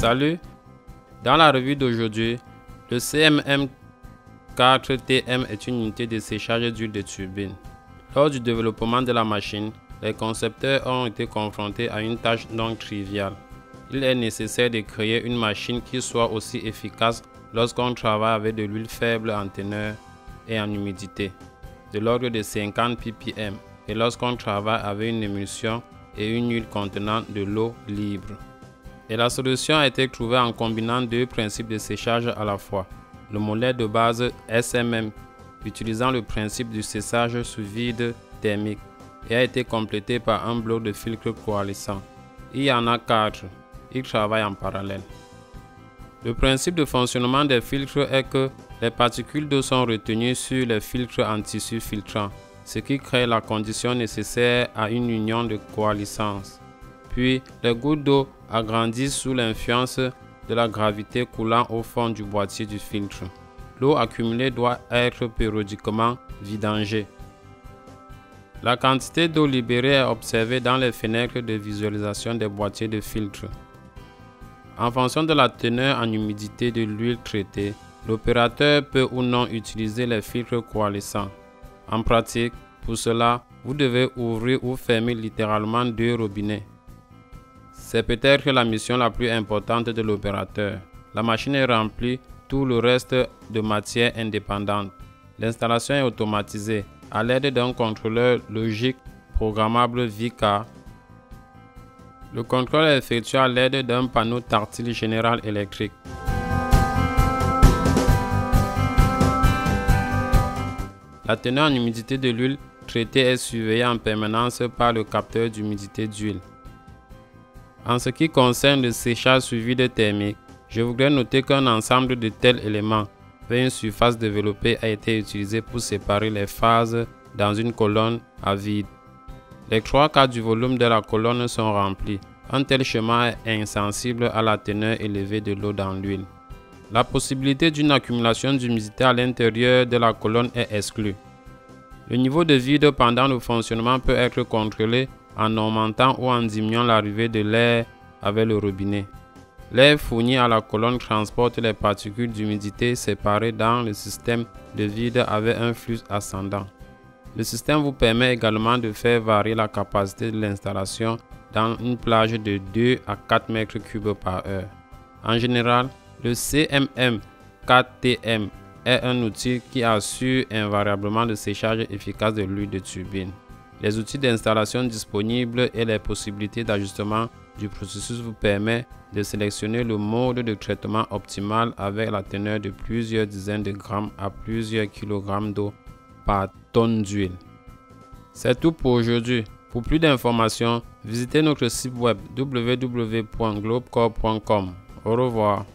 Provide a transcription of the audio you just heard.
Salut! Dans la revue d'aujourd'hui, le CMM4TM est une unité de séchage d'huile de turbine. Lors du développement de la machine, les concepteurs ont été confrontés à une tâche non triviale. Il est nécessaire de créer une machine qui soit aussi efficace lorsqu'on travaille avec de l'huile faible en teneur et en humidité, de l'ordre de 50 ppm, et lorsqu'on travaille avec une émulsion et une huile contenant de l'eau libre. Et la solution a été trouvée en combinant deux principes de séchage à la fois. Le modèle de base SMM, utilisant le principe du séchage sous vide thermique, et a été complété par un bloc de filtre coalescent. Il y en a 4. Ils travaillent en parallèle. Le principe de fonctionnement des filtres est que les particules d'eau sont retenues sur les filtres en tissu filtrant, ce qui crée la condition nécessaire à une union de coalescence. Puis, les gouttes d'eau agrandissent sous l'influence de la gravité coulant au fond du boîtier du filtre. L'eau accumulée doit être périodiquement vidangée. La quantité d'eau libérée est observée dans les fenêtres de visualisation des boîtiers de filtre. En fonction de la teneur en humidité de l'huile traitée, l'opérateur peut ou non utiliser les filtres coalescents. En pratique, pour cela, vous devez ouvrir ou fermer littéralement deux robinets. C'est peut-être la mission la plus importante de l'opérateur. La machine est remplie, tout le reste de matière indépendante. L'installation est automatisée à l'aide d'un contrôleur logique programmable VICA. Le contrôle est effectué à l'aide d'un panneau tactile général électrique. La teneur en humidité de l'huile traitée est surveillée en permanence par le capteur d'humidité d'huile. En ce qui concerne le séchage sous vide thermique, je voudrais noter qu'un ensemble de tels éléments avec une surface développée a été utilisé pour séparer les phases dans une colonne à vide. Les 3/4 du volume de la colonne sont remplis. Un tel schéma est insensible à la teneur élevée de l'eau dans l'huile. La possibilité d'une accumulation d'humidité à l'intérieur de la colonne est exclue. Le niveau de vide pendant le fonctionnement peut être contrôlé en augmentant ou en diminuant l'arrivée de l'air avec le robinet. L'air fourni à la colonne transporte les particules d'humidité séparées dans le système de vide avec un flux ascendant. Le système vous permet également de faire varier la capacité de l'installation dans une plage de 2 à 4 mètres cubes par heure. En général, le CMM4TM est un outil qui assure invariablement le séchage efficace de l'huile de turbine. Les outils d'installation disponibles et les possibilités d'ajustement du processus vous permettent de sélectionner le mode de traitement optimal avec la teneur de plusieurs dizaines de grammes à plusieurs kilogrammes d'eau par tonne d'huile. C'est tout pour aujourd'hui. Pour plus d'informations, visitez notre site web www.globecorp.com. Au revoir.